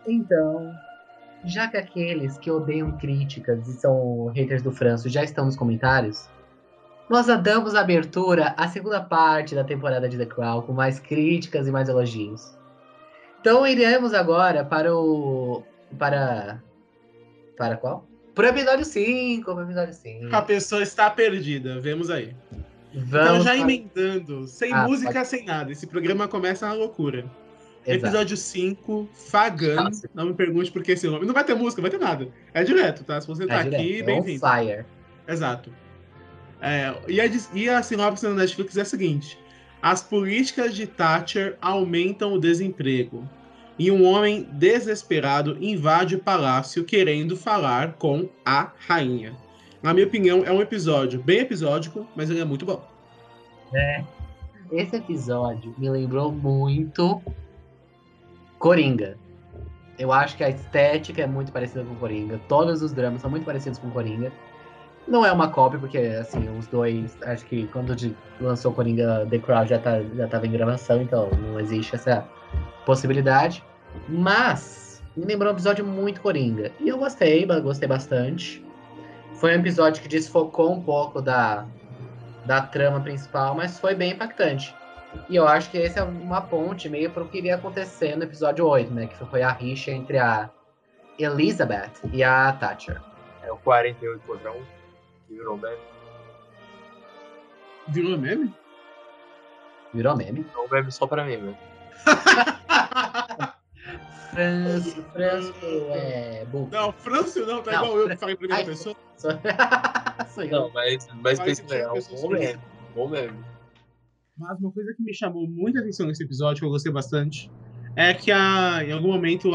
Então, já que aqueles que odeiam críticas e são haters do Franço já estão nos comentários, nós damos abertura à segunda parte da temporada de The Crown, com mais críticas e mais elogios. Então iremos agora para o. Para qual? Pro episódio 5, pro episódio 5. A pessoa está perdida, vemos aí. Então, Vamos já para... emendando, sem música, sem nada. Esse programa começa na loucura. Exato. Episódio 5, Fagan. Nossa. Não me pergunte por que esse nome. Não vai ter música, não vai ter nada. É direto, tá? Se você tá aqui, bem-vindo. On fire. Exato. E a sinopse na Netflix é a seguinte: as políticas de Thatcher aumentam o desemprego. E um homem desesperado invade o palácio querendo falar com a rainha. Na minha opinião, é um episódio bem episódico, mas ele é muito bom. Esse episódio me lembrou muito Coringa. Eu acho que a estética é muito parecida com Coringa. Todos os dramas são muito parecidos com Coringa. Não é uma cópia, porque assim, os dois, acho que quando lançou Coringa, The Crown já tava em gravação, então não existe essa possibilidade. Mas me lembrou um episódio muito Coringa. E eu gostei bastante. Foi um episódio que desfocou um pouco da trama principal, mas foi bem impactante. E eu acho que esse é uma ponte meio para o que iria acontecer no episódio 8, né? Que foi a rixa entre a Elizabeth e a Thatcher. É o 48 contra 1. Virou meme. Virou meme? Virou meme? É um meme só pra mim, velho. Franço é burro. Não, Franço não, tá igual eu que falei em primeira pessoa. Sou eu. Não, mas pensa bem, é um bom meme. Bom meme. Mas uma coisa que me chamou muita atenção nesse episódio, que eu gostei bastante, é que em algum momento,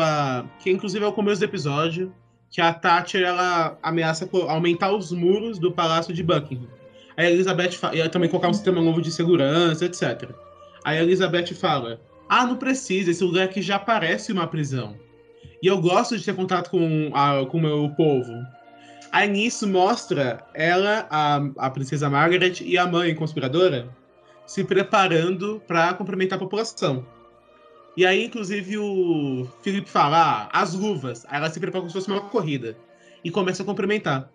que inclusive é o começo do episódio, que a Thatcher ela ameaça aumentar os muros do Palácio de Buckingham. Aí a Elizabeth ia também colocar um sistema novo de segurança, etc. Aí a Elizabeth fala: não precisa, esse lugar aqui já parece uma prisão. E eu gosto de ter contato com o meu povo. Aí nisso mostra ela, a princesa Margaret e a mãe conspiradora se preparando para cumprimentar a população. E aí, inclusive, o Philip fala, as luvas. Aí ela se prepara como se fosse uma corrida. E começa a cumprimentar.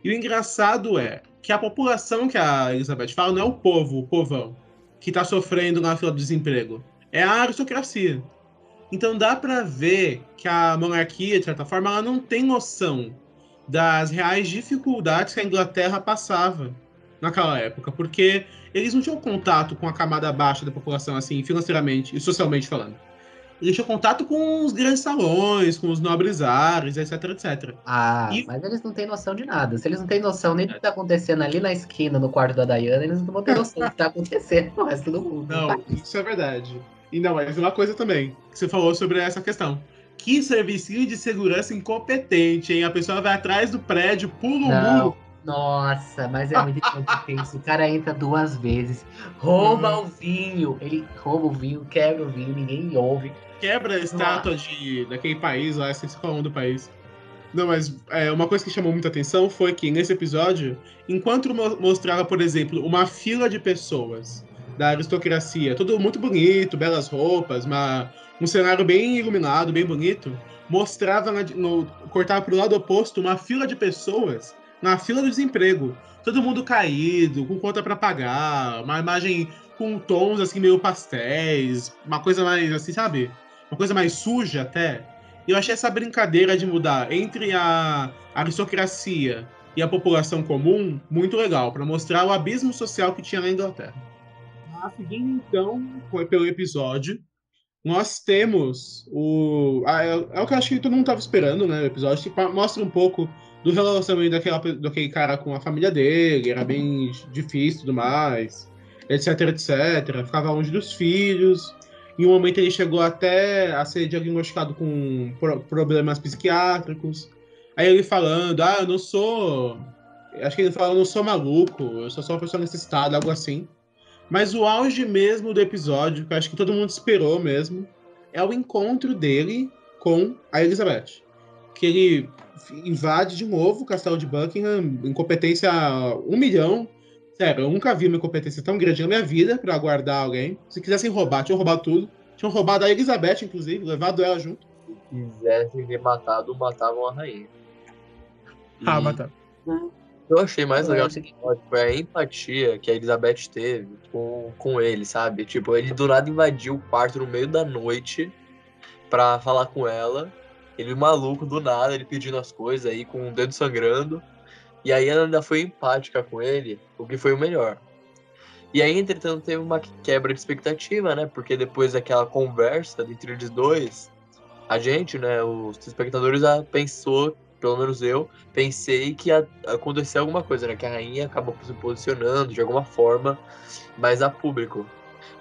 E o engraçado é que a população que a Elizabeth fala não é o povo, o povão, que está sofrendo na fila do desemprego. É a aristocracia. Então dá para ver que a monarquia, de certa forma, ela não tem noção das reais dificuldades que a Inglaterra passava naquela época. Porque eles não tinham contato com a camada baixa da população, assim, financeiramente e socialmente falando. Eles tinham contato com os grandes salões, com os nobres ares, etc, etc. Mas eles não têm noção de nada. Se eles não têm noção nem do que tá acontecendo ali na esquina, no quarto da Diana, eles não vão ter noção do que tá acontecendo no resto do mundo. Não, isso é verdade. E não, mas uma coisa também, que você falou sobre essa questão. Que servicinho de segurança incompetente, hein? A pessoa vai atrás do prédio, pula o muro. Nossa, mas é muito incompetente. O cara entra 2 vezes, rouba o vinho. Ele rouba o vinho, quebra o vinho, ninguém ouve. Quebra a estátua daquele país lá, esqueci qual é o nome do país. Não, mas uma coisa que chamou muita atenção foi que nesse episódio, enquanto mostrava, por exemplo, uma fila de pessoas da aristocracia, tudo muito bonito, belas roupas, um cenário bem iluminado, bem bonito, mostrava, cortava para o lado oposto, uma fila de pessoas na fila do desemprego. Todo mundo caído, com conta para pagar, uma imagem com tons assim meio pastéis, uma coisa mais assim, sabe? Uma coisa mais suja até. E eu achei essa brincadeira de mudar entre a aristocracia e a população comum muito legal, para mostrar o abismo social que tinha na Inglaterra. Seguindo então pelo episódio, nós temos é o que eu acho que todo mundo estava esperando, né? O episódio que mostra um pouco do relacionamento daquele cara com a família dele, era bem difícil e tudo mais, etc, etc. Ficava longe dos filhos. Em um momento ele chegou até a ser diagnosticado com problemas psiquiátricos. Aí ele falando, eu não sou... Acho que ele fala, eu não sou maluco, eu sou só uma pessoa necessitada, algo assim. Mas o auge mesmo do episódio, que eu acho que todo mundo esperou mesmo, é o encontro dele com a Elizabeth. Que ele invade de novo o castelo de Buckingham, incompetência 1 milhão. Sério, eu nunca vi uma incompetência tão grande na minha vida pra guardar alguém. Se quisessem roubar, tinham roubado tudo. Tinham roubado a Elizabeth, inclusive, levado ela junto. quisessem ter matado, matavam a rainha. Ah, E matar. eu achei mais legal esse episódio foi a empatia que a Elizabeth teve com ele, sabe? Tipo, ele do nada invadiu o quarto no meio da noite pra falar com ela. Ele maluco, do nada, ele pedindo as coisas aí, com o dedo sangrando. E aí ela ainda foi empática com ele, o que foi o melhor. E aí, entretanto, teve uma quebra de expectativa, né? Porque depois daquela conversa entre eles dois, a gente, né, os espectadores pensou, pelo menos eu, pensei que ia acontecer alguma coisa, né? Que a rainha acabou se posicionando de alguma forma mais a público.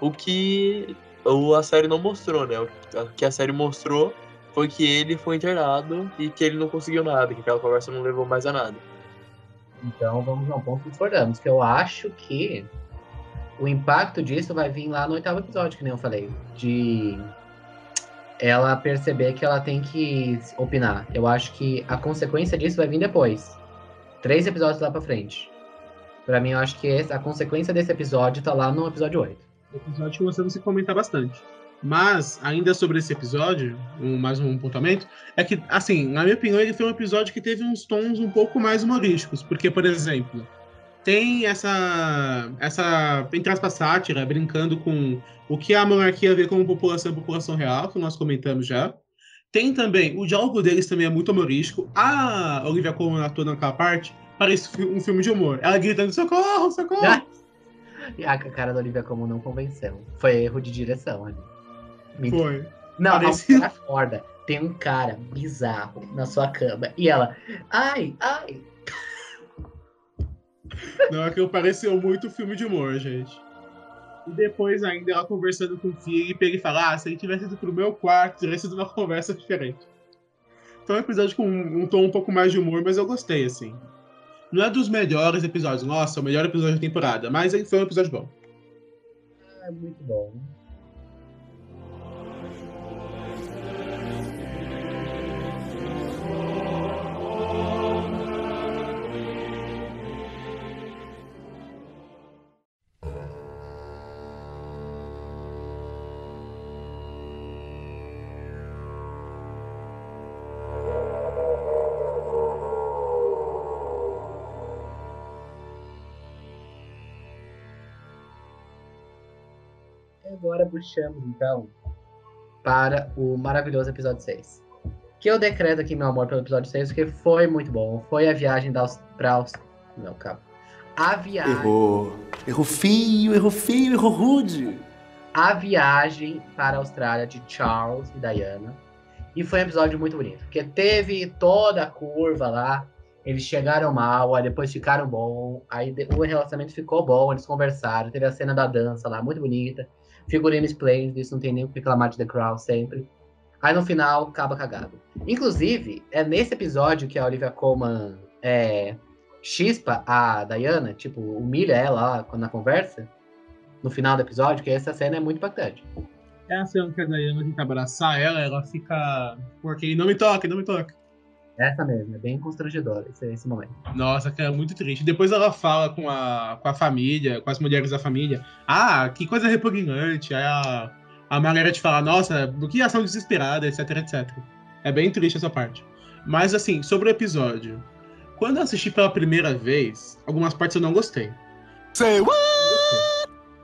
O que a série não mostrou, né? O que a série mostrou foi que ele foi internado e que ele não conseguiu nada, que aquela conversa não levou mais a nada. Então vamos a um ponto que discordamos, que eu acho que o impacto disso vai vir lá no 8º episódio, que nem eu falei. De ela perceber que ela tem que opinar. Eu acho que a consequência disso vai vir depois. 3 episódios lá pra frente. Pra mim, eu acho que a consequência desse episódio tá lá no episódio 8. Episódio que você não se comenta bastante. Mas, ainda sobre esse episódio, mais um pontuamento, é que, assim, na minha opinião, ele foi um episódio que teve uns tons um pouco mais humorísticos. Porque, por exemplo, tem essa entre aspas, sátira, brincando com o que a monarquia vê como população real, que nós comentamos já. Tem também, o diálogo deles também é muito humorístico. A Olivia Colman atuando naquela parte parece um filme de humor. Ela gritando, socorro, socorro! E a cara da Olivia Colman não convenceu. Foi erro de direção ali. Foi. Não, Parecia... a corda. Tem um cara bizarro na sua cama. E ela, ai. Não, aquilo pareceu muito filme de humor, gente. E depois ainda ela conversando com o Filipe, ele fala, se ele tivesse ido pro meu quarto, teria sido uma conversa diferente. Então é um episódio com um tom um pouco mais de humor, mas eu gostei, assim. Não é dos melhores episódios, nossa, o melhor episódio da temporada, mas ele foi um episódio bom. É muito bom. Agora puxamos, então, para o maravilhoso episódio 6. Que eu decreto aqui meu amor pelo episódio 6, porque foi muito bom. Foi a viagem Não, calma. A viagem... Errou feio, errou rude. A viagem para a Austrália de Charles e Diana. E foi um episódio muito bonito, porque teve toda a curva lá. Eles chegaram mal, aí depois ficaram bom. Aí o relacionamento ficou bom, eles conversaram. Teve a cena da dança lá, muito bonita. Figurino esplêndido, isso não tem nem o que reclamar de The Crown sempre. Aí no final, acaba cagado. Inclusive, é nesse episódio que a Olivia Colman chispa a Diana, tipo, humilha ela lá na conversa, no final do episódio, que essa cena é muito impactante. É a cena que a Diana tenta abraçar ela fica... Porque não me toque. Essa mesmo, é bem constrangedor esse momento. Nossa, que é muito triste. Depois ela fala com a família, com as mulheres da família. Que coisa repugnante. Aí a Margaret fala, nossa, que ação desesperada, etc, etc. É bem triste essa parte. Mas, assim, sobre o episódio. Quando eu assisti pela primeira vez, algumas partes eu não gostei. Say what?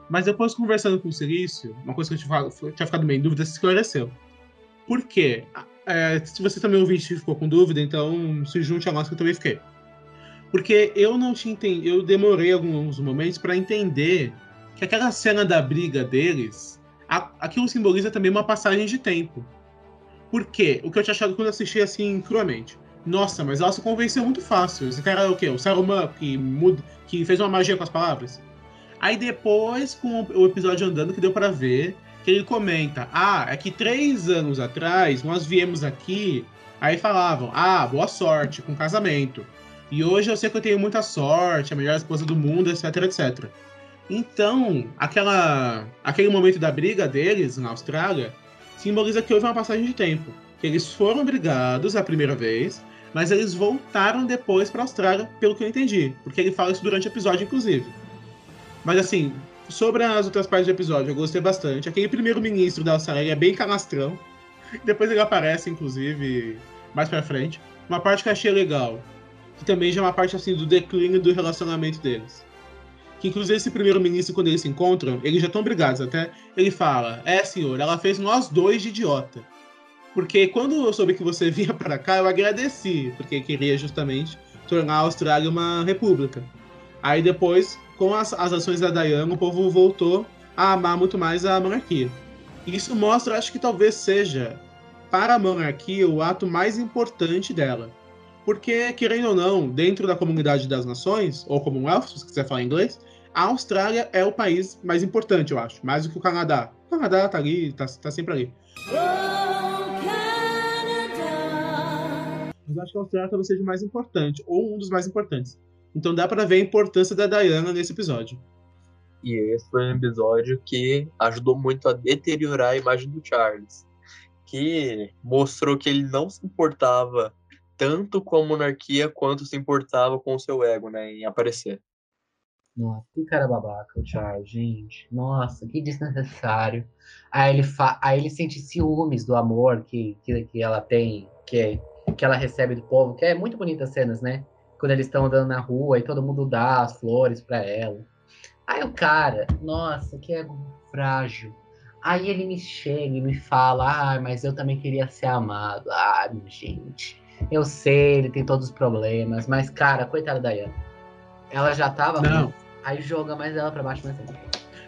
Mas depois, conversando com o Silício, uma coisa que eu tinha ficado meio em dúvida, se esclareceu. Por quê? Se você também ouvinte ficou com dúvida, então se junte a nós que eu também fiquei. Porque eu não tinha entendido, eu demorei alguns momentos para entender que aquela cena da briga deles, aquilo simboliza também uma passagem de tempo. Por quê? O que eu tinha achado quando eu assisti assim, cruamente. Nossa, mas ela se convenceu muito fácil. Esse cara é o quê? O Saruman que fez uma magia com as palavras? Aí depois, com o episódio andando, que deu para ver que ele comenta, é que 3 anos atrás nós viemos aqui, aí falavam, boa sorte com casamento. E hoje eu sei que eu tenho muita sorte, a melhor esposa do mundo, etc, etc. Então, aquele momento da briga deles na Austrália simboliza que houve uma passagem de tempo. Que eles foram brigados a primeira vez, mas eles voltaram depois para a Austrália, pelo que eu entendi. Porque ele fala isso durante o episódio, inclusive. Mas assim... Sobre as outras partes do episódio, eu gostei bastante. Aquele primeiro-ministro da Austrália é bem canastrão. Depois ele aparece, inclusive, mais pra frente. Uma parte que eu achei legal, que também já é uma parte assim do declínio do relacionamento deles. Que inclusive esse primeiro-ministro, quando eles se encontram, eles já estão brigados até. Ele fala, senhor, ela fez nós dois de idiota. Porque quando eu soube que você vinha para cá, eu agradeci, porque queria justamente tornar a Austrália uma república. Aí depois, com as ações da Diana, o povo voltou a amar muito mais a monarquia. E isso mostra, acho que talvez seja, para a monarquia, o ato mais importante dela. Porque, querendo ou não, dentro da comunidade das nações, ou Commonwealth, se você quiser falar inglês, a Austrália é o país mais importante, eu acho, mais do que o Canadá. O Canadá tá ali, tá sempre ali. Mas eu acho que a Austrália talvez seja o mais importante, ou um dos mais importantes. Então dá pra ver a importância da Diana nesse episódio. E esse foi um episódio que ajudou muito a deteriorar a imagem do Charles. Que mostrou que ele não se importava tanto com a monarquia quanto se importava com o seu ego, né, em aparecer. Nossa, que cara babaca, o Charles, gente. Nossa, que desnecessário. Aí ele sente ciúmes do amor que ela tem, que ela recebe do povo, que é muito bonita as cenas, né? Quando eles estão andando na rua e todo mundo dá as flores pra ela. Aí o cara, nossa, que ego frágil. Aí ele me chega e me fala, mas eu também queria ser amado. Gente, eu sei, ele tem todos os problemas, mas, cara, coitada da Diana. Ela já tava Não. ruim, aí joga mais ela pra baixo, mas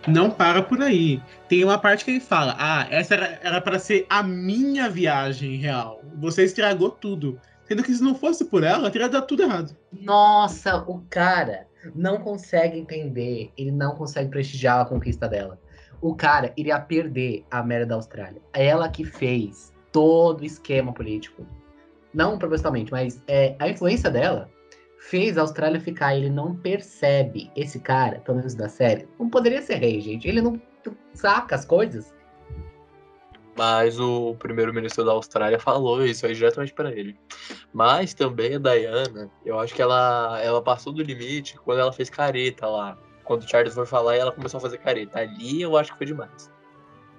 Não para por aí. Tem uma parte que ele fala, essa era para ser a minha viagem real. Você estragou tudo. Sendo que se não fosse por ela, teria dado tudo errado. Nossa, o cara não consegue entender, ele não consegue prestigiar a conquista dela. O cara iria perder a Mera da Austrália. É ela que fez todo o esquema político. Não propositalmente, mas a influência dela fez a Austrália ficar. Ele não percebe esse cara, pelo menos da série. Não poderia ser rei, gente. Ele não saca as coisas. Mas o primeiro-ministro da Austrália falou isso aí diretamente para ele. Mas também a Diana, eu acho que ela passou do limite quando ela fez careta lá. Quando o Charles foi falar e ela começou a fazer careta. Ali eu acho que foi demais.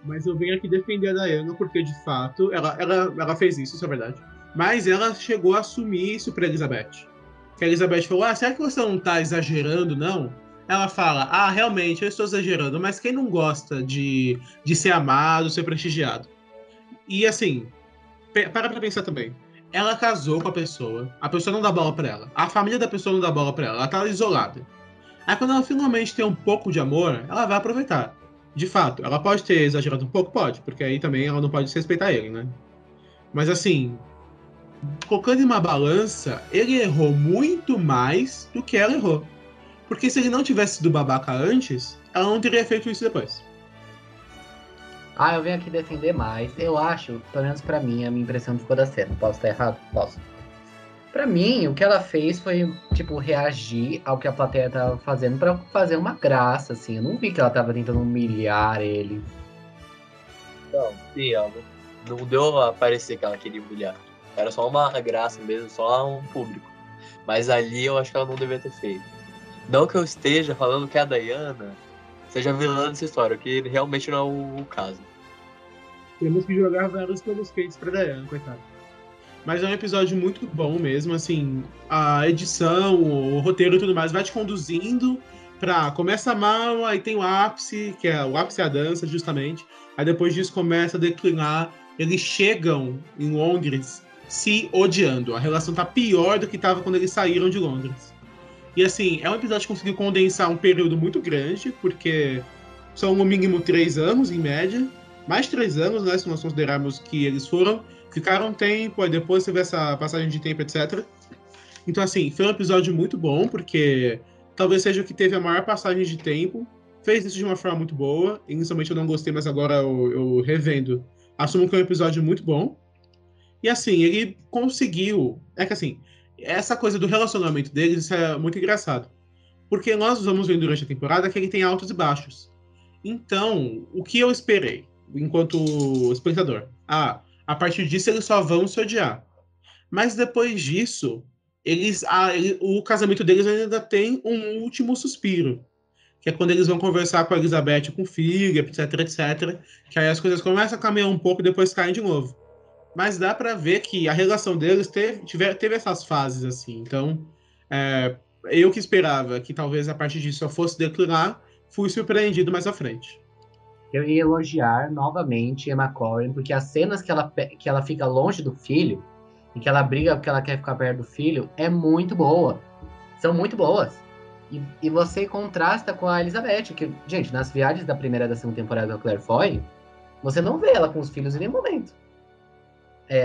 Mas eu venho aqui defender a Diana porque, de fato, ela fez isso é verdade. Mas ela chegou a assumir isso pra Elizabeth. Que a Elizabeth falou, será que você não tá exagerando, não? Ela fala, realmente, eu estou exagerando, mas quem não gosta de ser amado, ser prestigiado? E assim, para pra pensar também. Ela casou com a pessoa não dá bola pra ela. A família da pessoa não dá bola pra ela tá isolada. Aí quando ela finalmente tem um pouco de amor, ela vai aproveitar. De fato, ela pode ter exagerado um pouco? Pode, porque aí também ela não pode desrespeitar ele, né? Mas assim, colocando em uma balança, ele errou muito mais do que ela errou. Porque se ele não tivesse sido babaca antes, ela não teria feito isso depois. Eu venho aqui defender mais. Eu acho, pelo menos pra mim, a minha impressão ficou da cena. Posso estar errado? Posso. Pra mim, o que ela fez foi, reagir ao que a plateia tava fazendo pra fazer uma graça, assim. Eu não vi que ela tava tentando humilhar ele. Não, sim, ela não deu a parecer que ela queria humilhar. Era só uma graça mesmo, só um público. Mas ali eu acho que ela não devia ter feito. Não que eu esteja falando que a Diana seja vilã dessa história, que realmente não é o caso. Temos que jogar vários pelos peitos pra Diana, coitado. Mas é um episódio muito bom mesmo, assim, a edição, o roteiro e tudo mais vai te conduzindo pra... Começa mal, aí tem o ápice, que é o ápice é a dança, justamente. Aí depois disso começa a declinar. Eles chegam em Londres se odiando. A relação tá pior do que tava quando eles saíram de Londres. E assim, é um episódio que conseguiu condensar um período muito grande, porque são no mínimo 3 anos, em média. Mais 3 anos, né, se nós considerarmos que eles ficaram um tempo, aí depois teve essa passagem de tempo, etc. Então, assim, foi um episódio muito bom, porque talvez seja o que teve a maior passagem de tempo. Fez isso de uma forma muito boa. Inicialmente eu não gostei, mas agora eu revendo. Assumo que é um episódio muito bom. E assim, ele conseguiu... É que assim, essa coisa do relacionamento deles, isso é muito engraçado. Porque nós vamos ver durante a temporada que ele tem altos e baixos. Então, o que eu esperei, enquanto espectador? A partir disso eles só vão se odiar. Mas depois disso, o casamento deles ainda tem um último suspiro. Que é quando eles vão conversar com a Elizabeth, com o filho, etc, etc. Que aí as coisas começam a caminhar um pouco e depois caem de novo. Mas dá pra ver que a relação deles teve essas fases, assim. Então, eu que esperava que talvez a partir disso só fosse declinar, fui surpreendido mais à frente. Eu ia elogiar novamente Emma Corrin, porque as cenas que ela fica longe do filho, e que ela briga porque ela quer ficar perto do filho, é muito boa. São muito boas. E você contrasta com a Elizabeth, que, gente, nas viagens da primeira e da segunda temporada da Claire Foy, você não vê ela com os filhos em nenhum momento.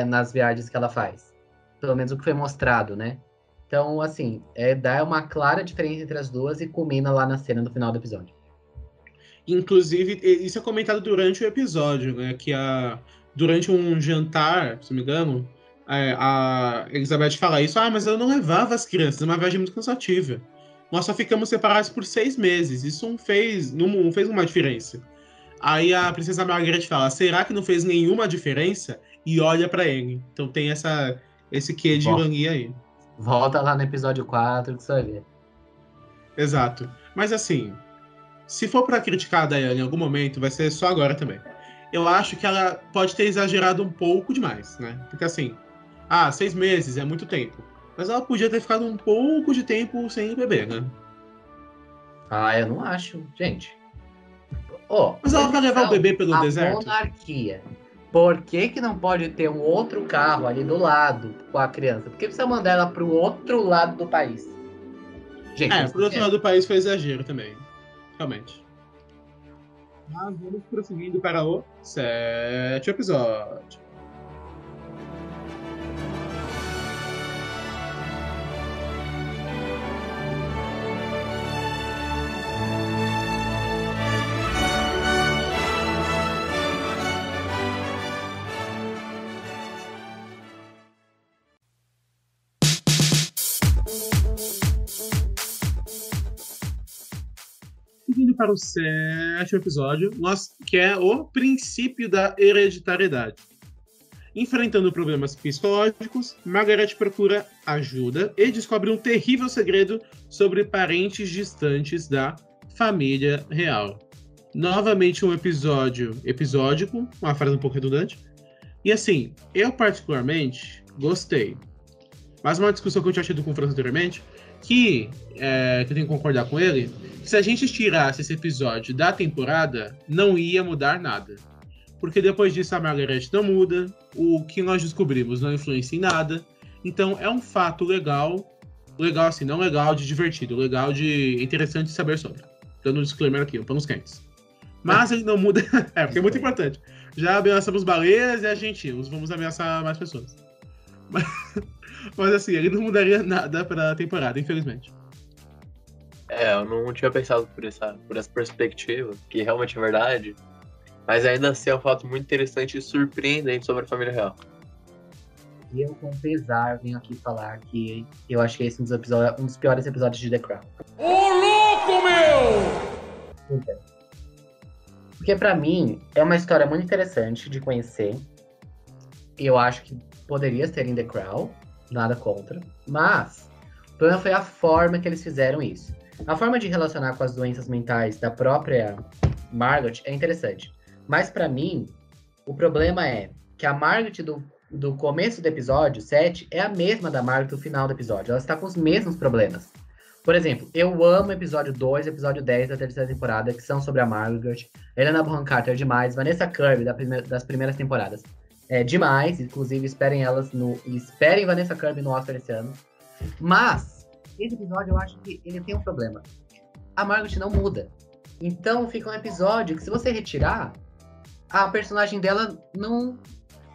Nas viagens que ela faz. Pelo menos o que foi mostrado, né? Então, assim, dá uma clara diferença entre as duas e culmina lá na cena do final do episódio. Inclusive, isso é comentado durante o episódio, né? Que durante um jantar, se não me engano, a Elizabeth fala isso. Mas eu não levava as crianças, é uma viagem muito cansativa. Nós só ficamos separados por 6 meses. Isso não fez uma diferença. Aí a princesa Margaret fala, será que não fez nenhuma diferença? E olha pra ele. Então tem esse quê de ironia aí. Volta lá no episódio 4 que você vai ver. Exato. Mas assim, se for pra criticar a Diana em algum momento, vai ser só agora também. Eu acho que ela pode ter exagerado um pouco demais, né? Porque assim, 6 meses é muito tempo. Mas ela podia ter ficado um pouco de tempo sem beber, né? Eu não acho, gente. Mas ela vai levar o bebê pelo deserto? Monarquia. Por que não pode ter um outro carro ali do lado com a criança? Por que precisa mandar ela pro outro lado do país? Gente, pro outro lado do país foi exagero também. Realmente. Mas vamos prosseguindo para o 7º episódio. Seguindo para o 7º episódio, que é o princípio da hereditariedade. Enfrentando problemas psicológicos, Margaret procura ajuda e descobre um terrível segredo sobre parentes distantes da família real. Novamente um episódio episódico, uma frase um pouco redundante. E assim, eu particularmente gostei. Mas uma discussão que eu tinha tido com o França anteriormente, que eu tenho que concordar com ele, se a gente tirasse esse episódio da temporada, não ia mudar nada. Porque depois disso a Margaret não muda, o que nós descobrimos não influencia em nada. Então é um fato legal assim, não legal de divertido, legal de interessante de saber sobre. Dando um disclaimer aqui, panos quentes. Mas ele não muda, porque é muito importante. Já ameaçamos baleias e argentinos, vamos ameaçar mais pessoas. Mas assim, ele não mudaria nada pra temporada, infelizmente. Eu não tinha pensado por essa perspectiva, que realmente é verdade. Mas ainda assim é um fato muito interessante e surpreendente sobre a família real. E eu, com pesar, venho aqui falar que eu acho que esse é um dos piores episódios de The Crown. Ô, louco, meu! Porque pra mim, é uma história muito interessante de conhecer. Eu acho que poderia ser em The Crown, nada contra. Mas o problema foi a forma que eles fizeram isso. A forma de relacionar com as doenças mentais da própria Margaret é interessante. Mas pra mim, o problema é que a Margaret do começo do episódio 7 é a mesma da Margaret do final do episódio. Ela está com os mesmos problemas. Por exemplo, eu amo o episódio 2 e o episódio 10 da terceira temporada, que são sobre a Margaret. Helena Bonham Carter demais. Vanessa Kirby, das primeiras temporadas. Demais. Inclusive, esperem Vanessa Kirby no Oscar esse ano. Mas, esse episódio eu acho que ele tem um problema. A Margaret não muda. Então, fica um episódio que, se você retirar, a personagem dela não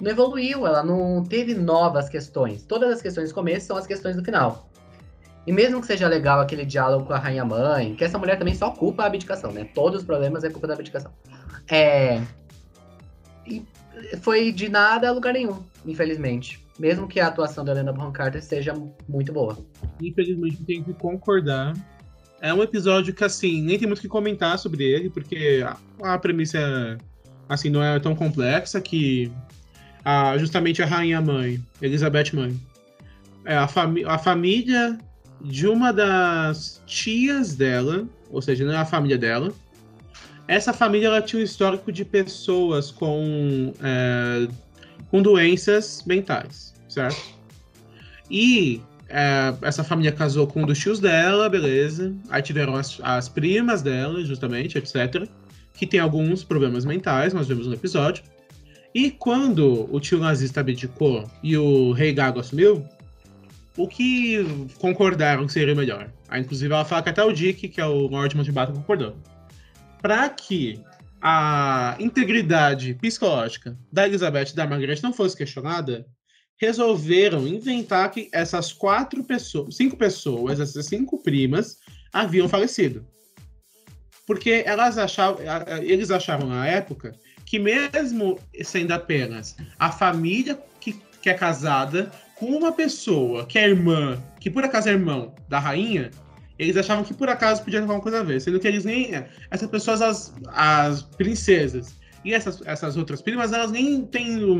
evoluiu, ela não teve novas questões. Todas as questões do começo são as questões do final. E mesmo que seja legal aquele diálogo com a Rainha Mãe, que essa mulher também só culpa a abdicação, né? Todos os problemas é culpa da abdicação. E foi de nada a lugar nenhum, infelizmente. Mesmo que a atuação da Helena Bonham Carter seja muito boa. Infelizmente, eu tenho que concordar. É um episódio que, assim, nem tem muito o que comentar sobre ele, porque a premissa, assim, não é tão complexa, que justamente a Rainha Mãe, Elizabeth Mãe, a família de uma das tias dela, ou seja, não é a família dela. Essa família, ela tinha um histórico de pessoas com com doenças mentais, certo? E essa família casou com um dos tios dela, beleza. Aí tiveram as primas dela, justamente, etc. Que tem alguns problemas mentais, nós vemos no episódio. E quando o tio nazista abdicou e o rei Gago assumiu, o que concordaram que seria melhor? Aí, inclusive, ela fala que até o Dick, que é o Lord Mountbatten, concordou. Para que a integridade psicológica da Elizabeth e da Margaret não fosse questionada, resolveram inventar que essas 5 pessoas, essas 5 primas, haviam falecido. Porque eles achavam na época que mesmo sendo apenas a família que é casada com uma pessoa que é irmã, que por acaso é irmão da rainha, eles achavam que por acaso podia ter alguma coisa a ver, sendo que eles nem... Essas pessoas, as princesas, e essas outras primas, elas nem têm o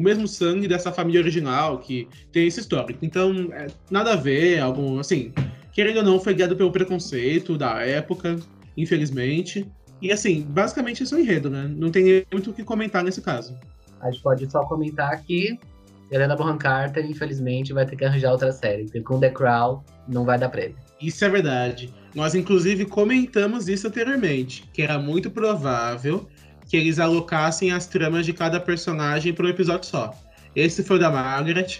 mesmo sangue dessa família original, que tem esse histórico. Então, nada a ver, algo assim... Querendo ou não, foi guiado pelo preconceito da época, infelizmente. E assim, basicamente esse é o enredo, né? Não tem muito o que comentar nesse caso. A gente pode só comentar que Helena Bonham Carter, infelizmente, vai ter que arranjar outra série, porque com The Crown não vai dar prêmio. Isso é verdade. Nós, inclusive, comentamos isso anteriormente, que era muito provável que eles alocassem as tramas de cada personagem para um episódio só. Esse foi o da Margaret.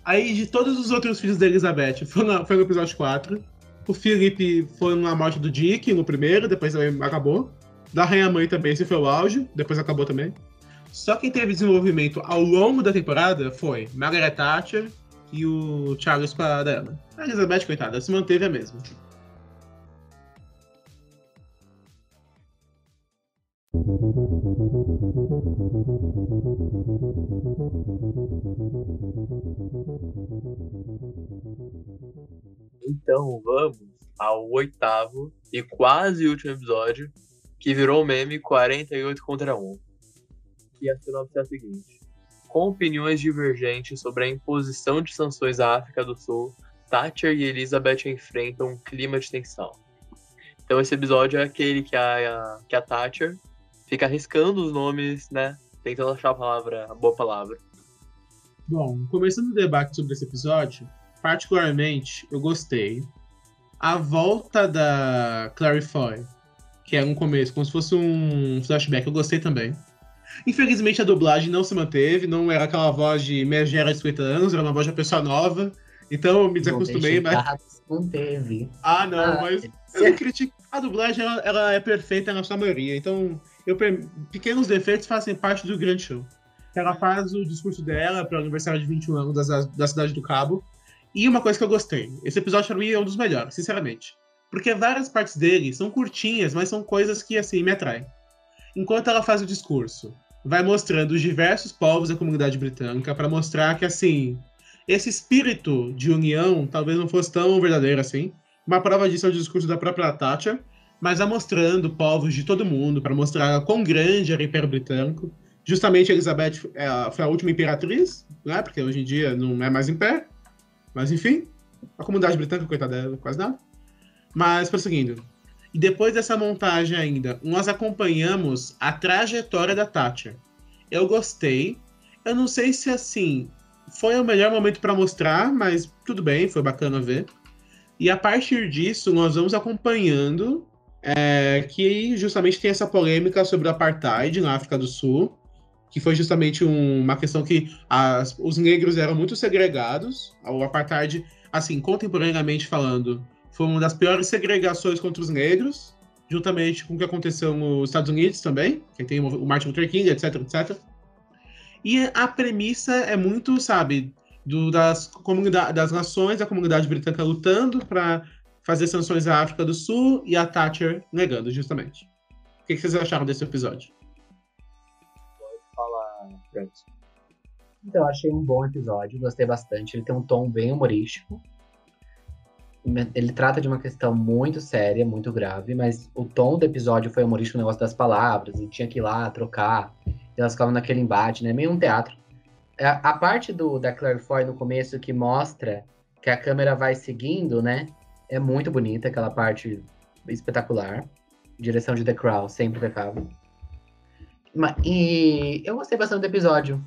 Aí, de todos os outros filhos da Elizabeth, foi no episódio 4. O Philip foi na morte do Dick, no primeiro, depois acabou. Da Rainha Mãe também, esse foi o auge, depois acabou também. Só quem teve desenvolvimento ao longo da temporada foi Margaret Thatcher e o Charles com a Diana. A Elizabeth, coitada, se manteve a mesma. Então vamos ao 8º e quase último episódio, que virou meme 48 contra 1. E a sinopse é a seguinte: com opiniões divergentes sobre a imposição de sanções à África do Sul, Thatcher e Elizabeth enfrentam um clima de tensão. Então esse episódio é aquele que a Thatcher fica arriscando os nomes, né? Tentando achar a boa palavra. Bom, começando o debate sobre esse episódio, particularmente, eu gostei. A volta da Clary Foy, que era um começo, como se fosse um flashback, eu gostei também. Infelizmente a dublagem não se manteve, não era aquela voz de megera de 50 anos, era uma voz de uma pessoa nova. Então eu me desacostumei, mas... Manteve. Mas eu não critico. A dublagem, ela é perfeita na sua maioria, então pequenos defeitos fazem parte do grande show. Ela faz o discurso dela para o aniversário de 21 anos da Cidade do Cabo. E uma coisa que eu gostei, esse episódio pra mim é um dos melhores, sinceramente. Porque várias partes dele são curtinhas, mas são coisas que, assim, me atraem. Enquanto ela faz o discurso, vai mostrando os diversos povos da comunidade britânica para mostrar que, assim, esse espírito de união talvez não fosse tão verdadeiro assim. Uma prova disso é o discurso da própria Thatcher, mas vai mostrando povos de todo mundo para mostrar quão grande era o Império Britânico. Justamente Elizabeth foi a última imperatriz, né? Porque hoje em dia não é mais império. Mas enfim, a comunidade britânica, coitada dela, quase nada. Mas prosseguindo. E depois dessa montagem ainda, nós acompanhamos a trajetória da Thatcher. Eu gostei. Eu não sei se, assim, foi o melhor momento para mostrar, mas tudo bem, foi bacana ver. E a partir disso, nós vamos acompanhando que justamente tem essa polêmica sobre o apartheid na África do Sul, que foi justamente uma questão que os negros eram muito segregados. O apartheid, assim, contemporaneamente falando, foi uma das piores segregações contra os negros, juntamente com o que aconteceu nos Estados Unidos também, que tem o Martin Luther King, etc, etc. E a premissa é muito, sabe, das nações, da comunidade britânica lutando para fazer sanções à África do Sul e a Thatcher negando, justamente. O que vocês acharam desse episódio? Pode falar, Francis. Então, eu achei um bom episódio, gostei bastante. Ele tem um tom bem humorístico. Ele trata de uma questão muito séria, muito grave, mas o tom do episódio foi humorístico, o negócio das palavras, e tinha que ir lá trocar, e elas ficavam naquele embate, né? Meio um teatro. A parte da Claire Foy no começo que mostra que a câmera vai seguindo, né? É muito bonita, aquela parte espetacular. Direção de The Crown, sempre impecável. E eu gostei bastante do episódio.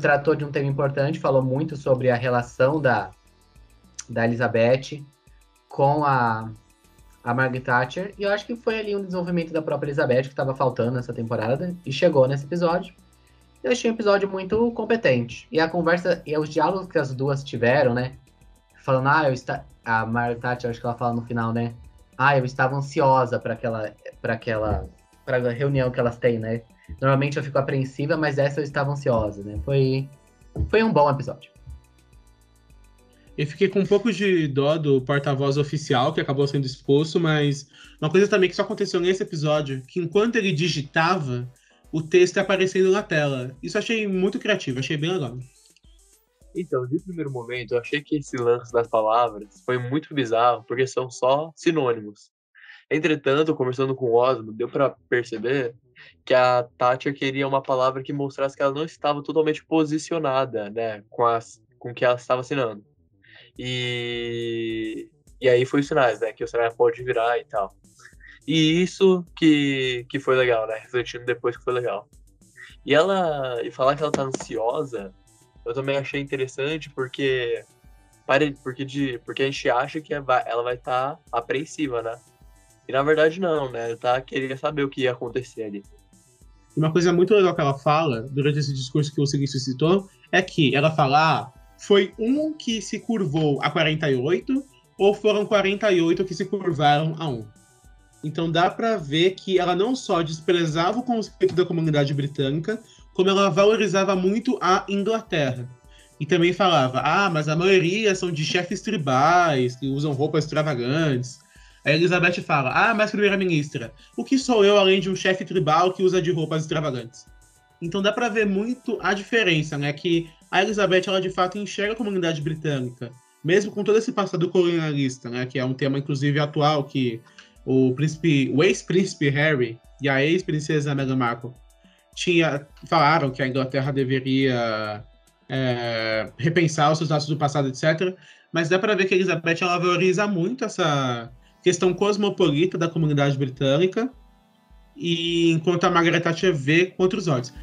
Tratou de um tema importante, falou muito sobre a relação da Elizabeth com a Margaret Thatcher, e eu acho que foi ali um desenvolvimento da própria Elizabeth que estava faltando nessa temporada, e chegou nesse episódio. Eu achei um episódio muito competente. E a conversa, e os diálogos que as duas tiveram, né? Falando, a Margaret Thatcher, acho que ela fala no final, né? Eu estava ansiosa para a reunião que elas têm, né? Normalmente eu fico apreensiva, mas essa eu estava ansiosa, né? Foi um bom episódio. Eu fiquei com um pouco de dó do porta-voz oficial, que acabou sendo expulso, mas uma coisa também que só aconteceu nesse episódio, que enquanto ele digitava, o texto ia aparecendo na tela. Isso eu achei muito criativo, achei bem legal. Então, de primeiro momento, eu achei que esse lance das palavras foi muito bizarro, porque são só sinônimos. Entretanto, conversando com o Osmo, deu pra perceber que a Thatcher queria uma palavra que mostrasse que ela não estava totalmente posicionada, né, com o que ela estava assinando. E aí foi os sinais, né, que o cenário pode virar e tal. E isso que foi legal, né, refletindo depois que foi legal. E falar que ela tá ansiosa, eu também achei interessante porque a gente acha que ela vai estar apreensiva, né? E na verdade não, né? Ela queria saber o que ia acontecer ali. Uma coisa muito legal que ela fala, durante esse discurso que o Silvio citou, é que ela fala, foi um que se curvou a 48, ou foram 48 que se curvaram a 1. Então dá pra ver que ela não só desprezava o conceito da comunidade britânica, como ela valorizava muito a Inglaterra. E também falava, mas a maioria são de chefes tribais, que usam roupas extravagantes. A Elizabeth fala, mas primeira-ministra, o que sou eu além de um chefe tribal que usa de roupas extravagantes? Então dá pra ver muito a diferença, né? Que a Elizabeth, ela de fato enxerga a comunidade britânica, mesmo com todo esse passado colonialista, né? Que é um tema, inclusive, atual, que o ex-príncipe Harry e a ex-princesa Meghan Markle falaram que a Inglaterra deveria repensar os seus laços do passado, etc. Mas dá pra ver que a Elizabeth, ela valoriza muito essa questão cosmopolita da comunidade britânica, e enquanto a Margaret Thatcher vê com outros olhos.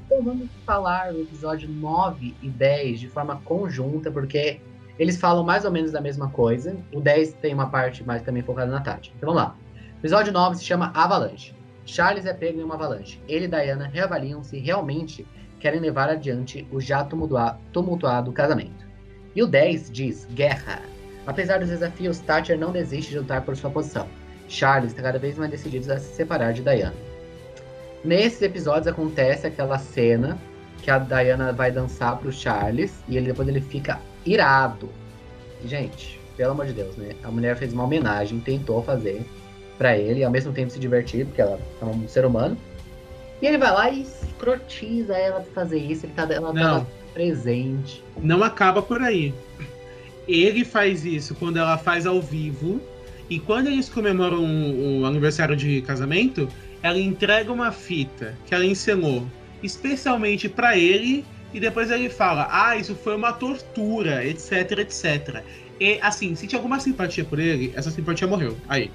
Então vamos falar do episódio 9 e 10 de forma conjunta, porque eles falam mais ou menos da mesma coisa. O 10 tem uma parte mais também focada na Tati. Então vamos lá. O episódio 9 se chama Avalanche. Charles é pego em uma avalanche. Ele e Diana reavaliam se realmente querem levar adiante o já tumultuado casamento. E o 10 diz guerra. Apesar dos desafios, Thatcher não desiste de lutar por sua posição. Charles está cada vez mais decidido a se separar de Diana. Nesses episódios acontece aquela cena que a Diana vai dançar pro Charles e depois ele fica irado. E, gente, pelo amor de Deus, né? A mulher fez uma homenagem, tentou fazer pra ele e ao mesmo tempo se divertir, porque ela é um ser humano. E ele vai lá e escrotiza ela pra fazer isso. Ela tá presente. Não acaba por aí. Ele faz isso quando ela faz ao vivo. E quando eles comemoram o aniversário de casamento, ela entrega uma fita que ela encenou especialmente pra ele. E depois ele fala, isso foi uma tortura, etc, etc. E, assim, se tinha alguma simpatia por ele, essa simpatia morreu. Aí.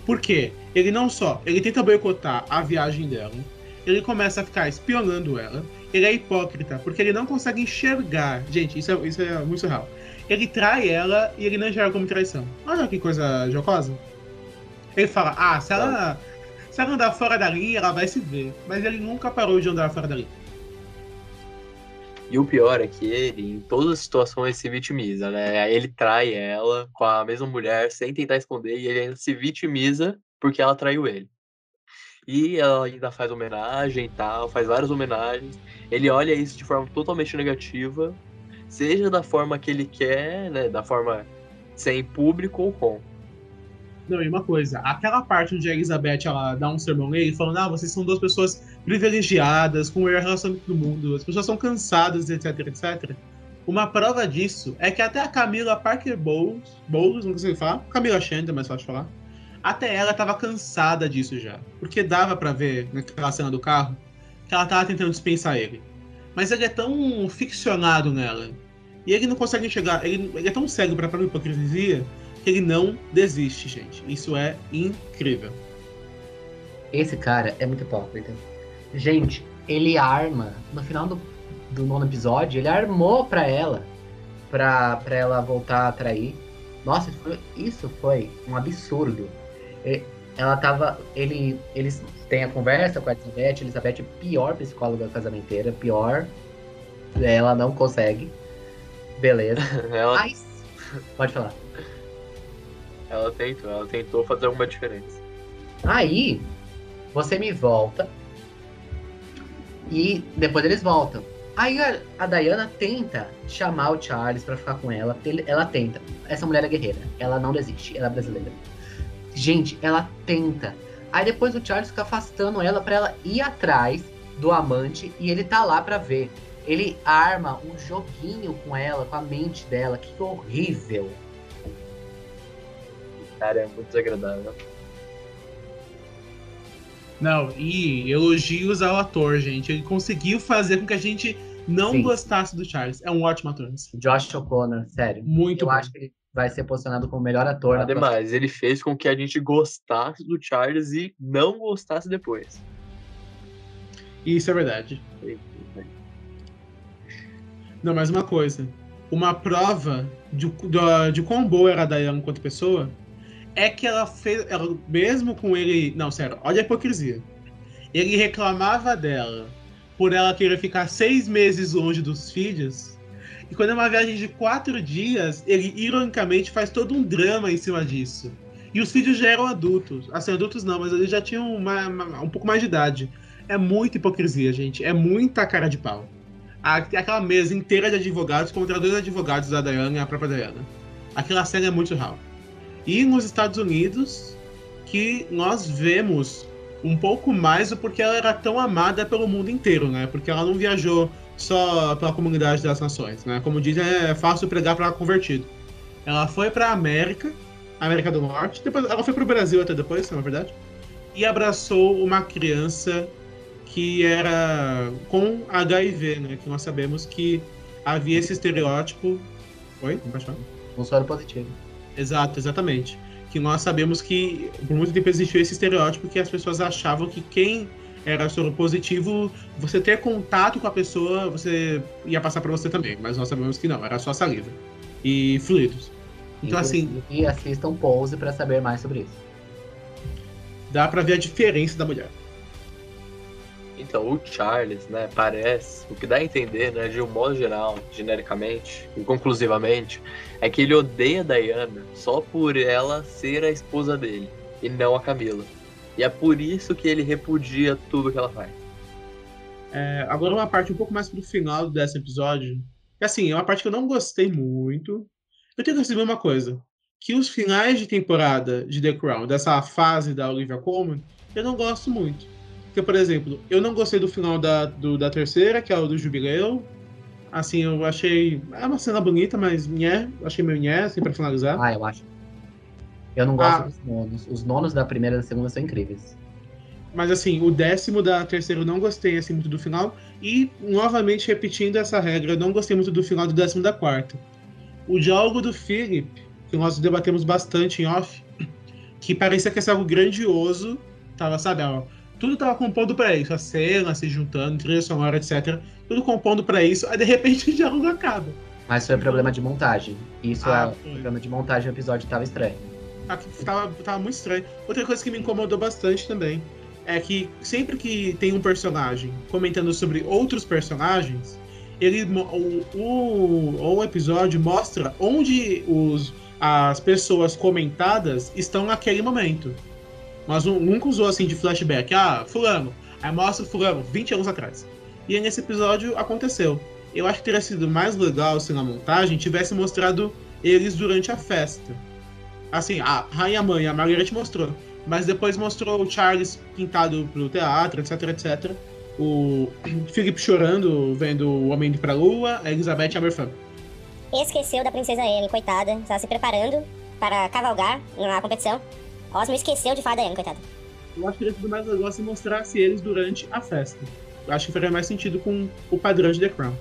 Por quê? Ele tenta boicotar a viagem dela. Ele começa a ficar espionando ela. Ele é hipócrita, porque ele não consegue enxergar. Gente, isso é muito surreal. Ele trai ela e ele não enxerga como traição. Olha que coisa jocosa. Ele fala, se ela andar fora da linha, ela vai se ver. Mas ele nunca parou de andar fora da linha. E o pior é que ele, em todas as situações, se vitimiza, né? Ele trai ela com a mesma mulher sem tentar esconder e ele ainda se vitimiza porque ela traiu ele. E ela ainda faz homenagem e tal, faz várias homenagens. Ele olha isso de forma totalmente negativa, seja da forma que ele quer, né? Da forma sem público ou com. Não, e uma coisa, aquela parte onde a Elizabeth ela dá um sermão nele, falando, vocês são duas pessoas privilegiadas, com o melhor relacionamento do mundo, as pessoas são cansadas, etc, etc. Uma prova disso é que até a Camila Parker Bowles, não consigo falar, Camila Chandler, é mais fácil de falar, até ela tava cansada disso já. Porque dava pra ver naquela cena do carro que ela tava tentando dispensar ele. Mas ele é tão ficcionado nela. E ele não consegue enxergar. Ele é tão cego pra própria hipocrisia que ele não desiste, gente. Isso é incrível. Esse cara é muito hipócrita. Gente, ele arma, no final do 9º episódio, ele armou pra ela voltar a trair. Nossa, isso foi um absurdo. Ela tava. Eles têm a conversa com a Elizabeth é a pior psicóloga casamenteira, pior. Ela não consegue. Beleza. Mas, pode falar. Ela tentou fazer alguma diferença. Aí, você me volta. E depois eles voltam. Aí a Diana tenta chamar o Charles pra ficar com ela. Ela tenta. Essa mulher é guerreira. Ela não desiste. Ela é brasileira. Gente, ela tenta. Aí depois o Charles fica afastando ela pra ela ir atrás do amante. E ele tá lá pra ver. Ele arma um joguinho com ela, com a mente dela. Que horrível. Cara, é muito desagradável. Não, e elogios ao ator, gente. Ele conseguiu fazer com que a gente não gostasse do Charles. É um ótimo ator. Assim. Josh O'Connor, sério. Muito bom. Eu acho que ele vai ser posicionado como o melhor ator. Ademais, ele fez com que a gente gostasse do Charles e não gostasse depois. Isso é verdade. Não, mas uma coisa. Uma prova de quão boa era a Diana enquanto pessoa é que ela fez, mesmo com ele... Não, sério, olha a hipocrisia. Ele reclamava dela por ela querer ficar 6 meses longe dos filhos. E quando é uma viagem de 4 dias, ele, ironicamente, faz todo um drama em cima disso. E os filhos já eram adultos. Assim, adultos não, mas eles já tinham um pouco mais de idade. É muita hipocrisia, gente. É muita cara de pau. Aquela mesa inteira de advogados contra 2 advogados da Diana e a própria Diana. Aquela cena é muito real. E nos Estados Unidos, que nós vemos um pouco mais porque ela era tão amada pelo mundo inteiro, né? Porque ela não viajou só pela comunidade das nações, né? Como dizem, é fácil pregar para convertido. Ela foi para a América do Norte, depois ela foi para o Brasil até depois, não é verdade? E abraçou uma criança que era com HIV, né? Que nós sabemos que havia esse estereótipo... Oi? Não pode falar? Um soro positivo. Exatamente. Que nós sabemos que por muito tempo existiu esse estereótipo que as pessoas achavam que quem era soro positivo, você ter contato com a pessoa, você ia passar para você também. Mas nós sabemos que não, era só saliva e fluidos. Então assim... E assistam Pose para saber mais sobre isso. Dá para ver a diferença da mulher. Então, o Charles, né, parece, o que dá a entender, né, de um modo geral, genericamente e conclusivamente, é que ele odeia a Diana só por ela ser a esposa dele, e não a Camila. E é por isso que ele repudia tudo que ela faz. Agora uma parte um pouco mais pro final desse episódio, que assim, é uma parte que eu não gostei muito. Eu tenho que dizer uma coisa, que os finais de temporada de The Crown, dessa fase da Olivia Colman, eu não gosto muito. Porque, por exemplo, eu não gostei do final da 3ª, que é o do Jubileu. Assim, eu achei... É uma cena bonita, mas achei meio assim, pra finalizar. Eu acho. Eu não gosto dos nonos. Os nonos da 1ª e da 2ª são incríveis. Mas, assim, o 10º da 3ª eu não gostei, assim, muito do final. E, novamente, repetindo essa regra, eu não gostei muito do final do 10º da 4ª. O diálogo do Philip, que nós debatemos bastante em off, que parecia que ia ser algo grandioso, tava, sabe, tudo tava compondo pra isso, a cena se juntando, trilha sonora, etc. Tudo compondo pra isso, aí de repente o diálogo acaba. Mas foi problema de montagem. Isso problema de montagem, o episódio tava estranho. Tava muito estranho. Outra coisa que me incomodou bastante também é que sempre que tem um personagem comentando sobre outros personagens, o episódio mostra onde as pessoas comentadas estão naquele momento. Mas nunca usou assim de flashback. Fulano. Aí mostra o fulano 20 anos atrás. E aí, nesse episódio aconteceu. Eu acho que teria sido mais legal se na montagem tivesse mostrado eles durante a festa. Assim, a Rainha Mãe, a Margaret mostrou. Mas depois mostrou o Charles pintado pro teatro, etc, etc. O Philip chorando, vendo o Homem indo pra Lua, a Elizabeth Aberfan. Esqueceu da princesa Anne, coitada. Estava se preparando para cavalgar na competição. Osmo esqueceu de falar da Anne, coitada. Eu acho que seria tudo mais legal se mostrasse eles durante a festa. Eu acho que faria mais sentido com o padrão de The Crown.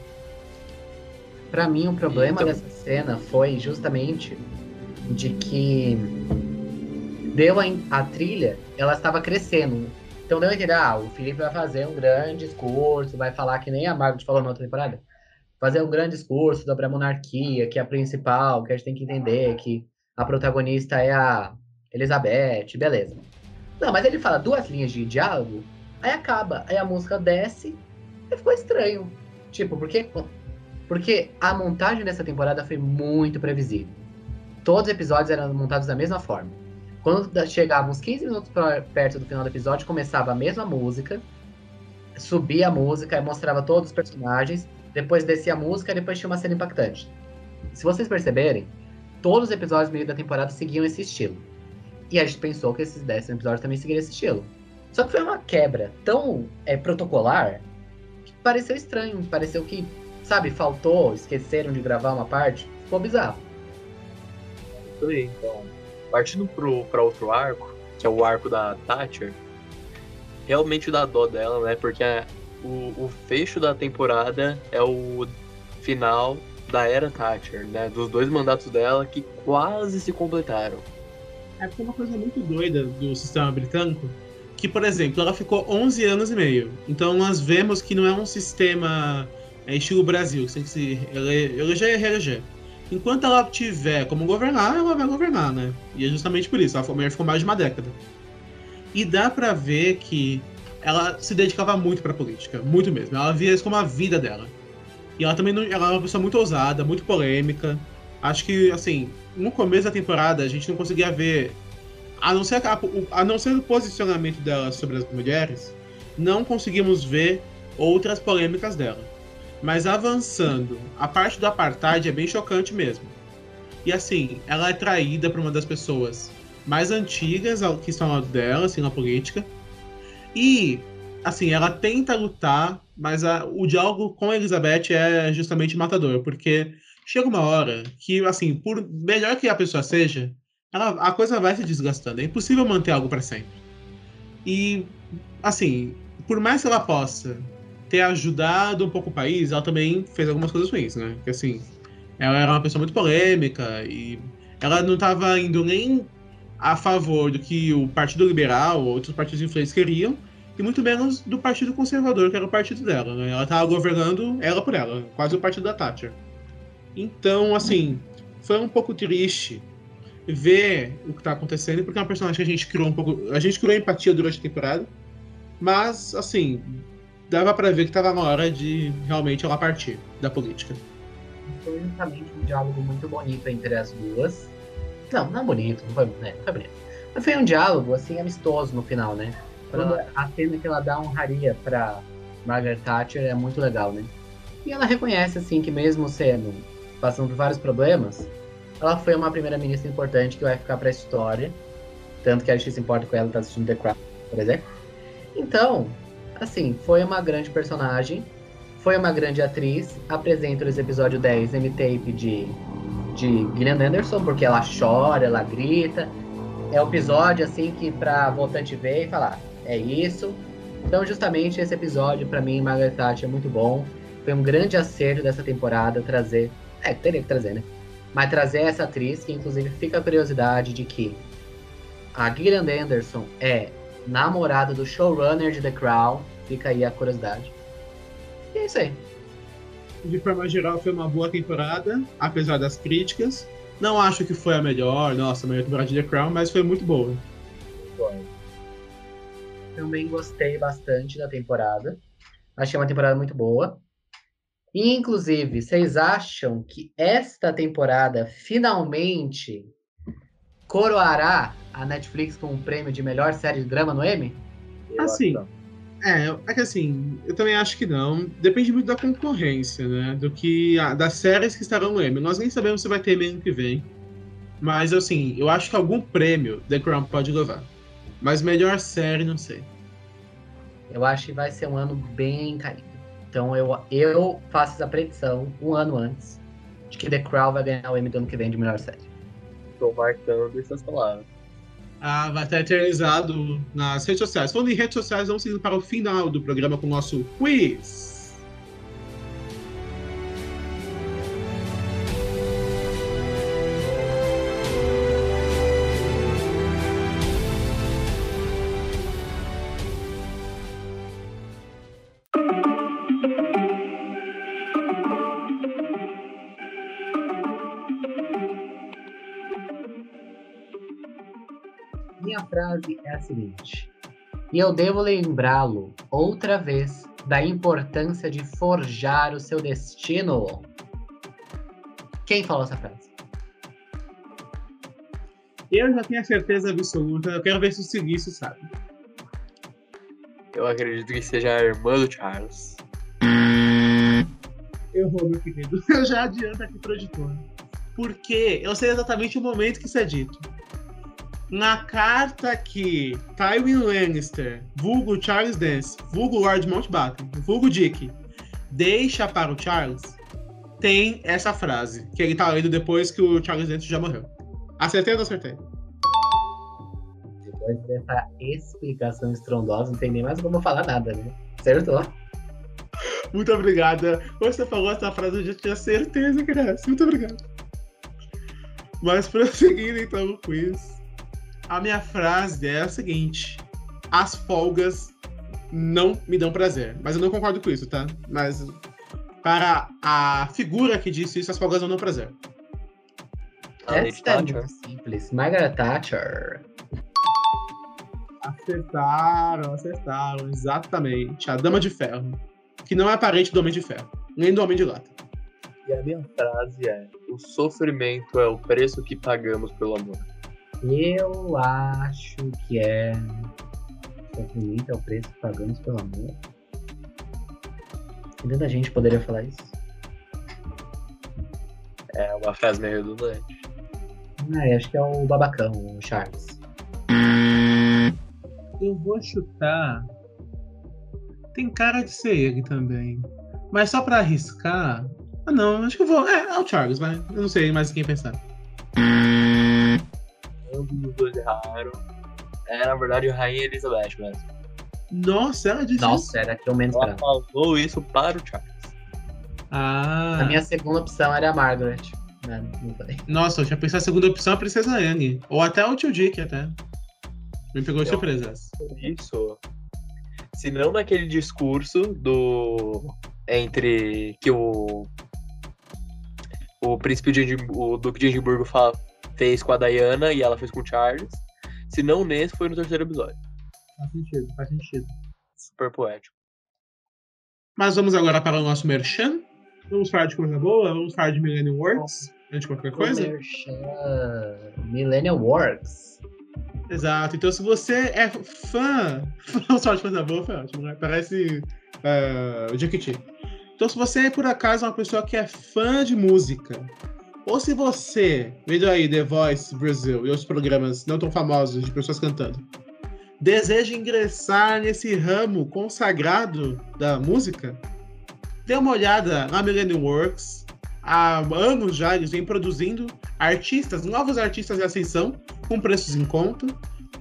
Pra mim, o problema dessa cena foi justamente de que deu a trilha, ela estava crescendo. Então deu a entender, o Felipe vai fazer um grande discurso, vai falar que nem a Margaret falou na outra temporada, fazer um grande discurso sobre a monarquia, que é a principal, que a gente tem que entender que a protagonista é a Elizabeth, beleza. Não, mas ele fala 2 linhas de diálogo, aí acaba, aí a música desce, e ficou estranho. Tipo, porque a montagem dessa temporada foi muito previsível. Todos os episódios eram montados da mesma forma. Quando chegava uns 15 minutos perto do final do episódio, começava a mesma música, subia a música e mostrava todos os personagens, depois descia a música e depois tinha uma cena impactante. Se vocês perceberem, todos os episódios no meio da temporada seguiam esse estilo. E a gente pensou que esses 10 episódios também seguiriam esse estilo. Só que foi uma quebra tão protocolar que pareceu estranho, pareceu que, sabe, faltou, esqueceram de gravar uma parte, ficou bizarro. Então, partindo pra outro arco, que é o arco da Thatcher, realmente dá dó dela, né? Porque o fecho da temporada é o final da era Thatcher, né? Dos 2 mandatos dela que quase se completaram. É porque é uma coisa muito doida do sistema britânico, que, por exemplo, ela ficou 11 anos e meio. Então nós vemos que não é um sistema estilo Brasil, que tem que se eleger e reeleger. Enquanto ela tiver como governar, ela vai governar, né? E é justamente por isso, a mulher ficou mais de uma década. E dá pra ver que ela se dedicava muito pra política, muito mesmo. Ela via isso como a vida dela. E ela também ela é uma pessoa muito ousada, muito polêmica. Acho que, assim, no começo da temporada a gente não conseguia ver, a não ser o posicionamento dela sobre as mulheres, não conseguimos ver outras polêmicas dela. Mas avançando, a parte do apartheid é bem chocante mesmo. E assim, ela é traída por uma das pessoas mais antigas que estão ao lado dela, assim, na política. E, assim, ela tenta lutar, mas o diálogo com a Elizabeth é justamente matador, porque chega uma hora que, assim, por melhor que a pessoa seja, a coisa vai se desgastando. É impossível manter algo para sempre. E, assim, por mais que ela possa ter ajudado um pouco o país, ela também fez algumas coisas ruins, né? Porque, assim, ela era uma pessoa muito polêmica e ela não estava indo nem a favor do que o Partido Liberal ou outros partidos influentes queriam, e muito menos do Partido Conservador, que era o partido dela, né? Ela estava governando ela por ela, quase o partido da Thatcher. Então, assim, foi um pouco triste ver o que está acontecendo, porque é uma personagem que a gente criou a gente criou empatia durante a temporada, mas, assim, dava pra ver que tava na hora de realmente ela partir da política. Foi justamente um diálogo muito bonito entre as duas. Não bonito, não foi bonito. Mas foi um diálogo, assim, amistoso no final, né? Quando a cena que ela dá honraria pra Margaret Thatcher é muito legal, né? E ela reconhece, assim, que mesmo passando por vários problemas, ela foi uma primeira-ministra importante que vai ficar pra história. Tanto que a gente se importa com ela tá assistindo The Crown, por exemplo. Então, assim, foi uma grande personagem, foi uma grande atriz. Apresento esse episódio 10 M-Tape de Gillian Anderson, porque ela chora, ela grita. É um episódio, assim, que pra voltante ver e falar, é isso. Então, justamente, esse episódio, pra mim, Margaret Thatcher, é muito bom. Foi um grande acerto dessa temporada trazer... teria que trazer, né? Mas trazer essa atriz, que inclusive fica a curiosidade de que a Gillian Anderson é namorada do showrunner de The Crown. Fica aí a curiosidade. E é isso aí. De forma geral, foi uma boa temporada, apesar das críticas. Não acho que foi a melhor temporada de The Crown, mas foi muito boa. Também gostei bastante da temporada. Achei uma temporada muito boa. E, inclusive, vocês acham que esta temporada finalmente coroará a Netflix com o prêmio de melhor série de drama no Emmy? Assim, é que assim, eu também acho que não. Depende muito da concorrência, né? Das séries que estarão no Emmy. Nós nem sabemos se vai ter Emmy ano que vem. Mas, assim, eu acho que algum prêmio The Crown pode levar. Mas melhor série, não sei. Eu acho que vai ser um ano bem caído. Então eu faço essa predição um ano antes de que The Crown vai ganhar o Emmy do ano que vem de melhor série. Tô marcando essas palavras. Vai estar eternizado nas redes sociais. Falando em redes sociais, vamos indo para o final do programa com o nosso quiz. Minha frase é a seguinte: e eu devo lembrá-lo outra vez da importância de forjar o seu destino. Quem falou essa frase? Eu já tenho a certeza absoluta. Eu quero ver se o Silício sabe. Eu acredito que seja a irmã do Charles. Errou, meu querido. Eu já adianto aqui pro editor. Porque eu sei exatamente o momento que isso é dito. Na carta que Tywin Lannister, vulgo Charles Dance, vulgo Lord Mountbatten, vulgo Dick, deixa para o Charles, tem essa frase, que ele tá lendo depois que o Charles Dance já morreu. Acertei ou não acertei? Depois dessa explicação estrondosa, não tem nem mais como falar nada, né? Acertou. Muito obrigada. Quando você falou essa frase, eu já tinha certeza que era essa. Muito obrigado. Mas prosseguindo então o quiz. A minha frase é a seguinte: as folgas não me dão prazer. Mas eu não concordo com isso, tá? Mas para a figura que disse isso, as folgas não dão prazer. Essa é muito simples. Margaret Thatcher. Acertaram, exatamente. A Dama de Ferro. Que não é parente do Homem de Ferro, nem do Homem de Lata. E a minha frase é: o sofrimento é o preço que pagamos pelo amor. Eu acho que é. Sofrimento é o preço que pagamos pelo amor. Tanta gente poderia falar isso. É uma frase meio redundante. Acho que é o babacão, o Charles. Eu vou chutar. Tem cara de ser ele também. Mas só pra arriscar. Não, acho que eu vou. É o Charles, vai. Eu não sei mais em quem pensar. Ambos os dois erraram. Na verdade, a Rainha Elizabeth mesmo. Nossa, ela disse. Nossa, era que eu menos Ela esperava. falou isso para o Charles. A minha segunda opção era a Margaret. Não falei. Nossa, eu tinha pensado a segunda opção, a Princesa Anne. Ou até o Tio Dick, até. Me pegou de surpresa. Isso. Se não naquele discurso entre que o príncipe o Duque de Edimburgo fez com a Diana e ela fez com o Charles. Se não nesse, foi no terceiro episódio. Faz sentido. Super poético. Mas vamos agora para o nosso merchan. Vamos falar de coisa boa? Vamos falar de Millennium Works? Antes de qualquer coisa? Millennium Works. Exato. Então, se você é fã... Vamos falar de coisa boa, foi ótimo, né? Parece o Jequiti. Então, se você é, por acaso, uma pessoa que é fã de música, ou se você, vendo aí The Voice Brasil e outros programas não tão famosos de pessoas cantando, deseja ingressar nesse ramo consagrado da música, dê uma olhada na Millennium Works. Há anos já eles vêm produzindo novos artistas de ascensão, com preços em conta,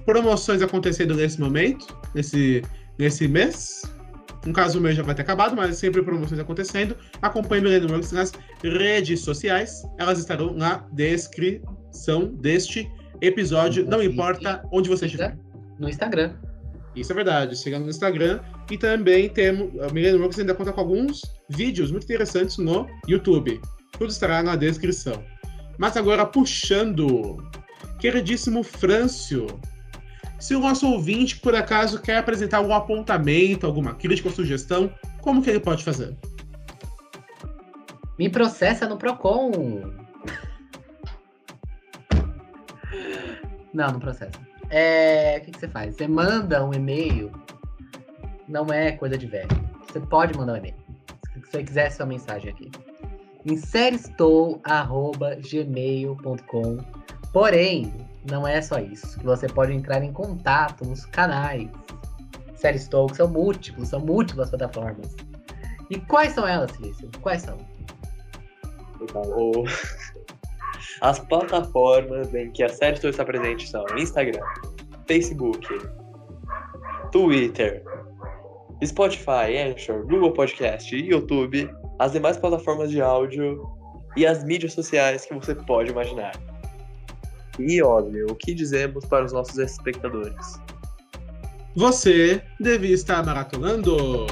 promoções acontecendo nesse momento, nesse mês. No caso, o mês já vai ter acabado, mas sempre promoções acontecendo. Acompanhe Millennium Works nas redes sociais. Elas estarão na descrição deste episódio, não importa onde você estiver. No Instagram. Isso é verdade, siga no Instagram. E também temos, a Millennium Works ainda conta com alguns vídeos muito interessantes no YouTube. Tudo estará na descrição. Mas agora, puxando, queridíssimo Frâncio, se o nosso ouvinte, por acaso, quer apresentar algum apontamento, alguma crítica ou sugestão, como que ele pode fazer? Me processa no Procon. Não processa. O que você faz? Você manda um e-mail. Não é coisa de velho. Você pode mandar um e-mail. Se você quiser sua mensagem aqui. Inserestou@gmail.com. Porém, não é só isso. Que você pode entrar em contato nos canais. Séries Talk são múltiplas plataformas. E quais são elas, Cícero? Quais são? Então, as plataformas em que a série Talk está presente são Instagram, Facebook, Twitter, Spotify, Anchor, Google Podcast e YouTube, as demais plataformas de áudio e as mídias sociais que você pode imaginar. E, óbvio, o que dizemos para os nossos espectadores? Você devia estar maratonando!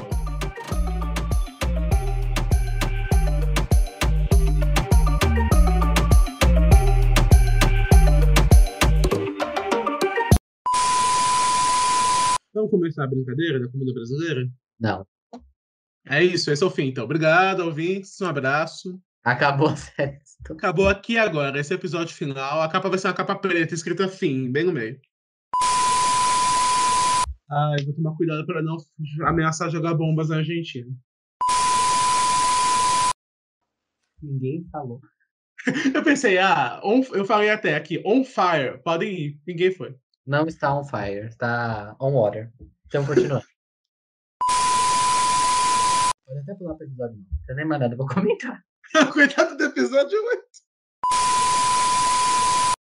Vamos começar a brincadeira da comida brasileira? Não. É isso, esse é o fim, então. Obrigado, ouvintes. Um abraço. Acabou a série. Acabou aqui agora, esse episódio final. A capa vai ser uma capa preta, escrita fim, bem no meio. Ai, vou tomar cuidado para não ameaçar jogar bombas na Argentina. Ninguém falou. Eu pensei, eu falei até aqui, on fire, podem ir. Ninguém foi. Não está on fire, está on water. Então, continuando. Pode até pular para o episódio 9. Não tem nem mais nada, eu vou comentar. Cuidado do episódio 8.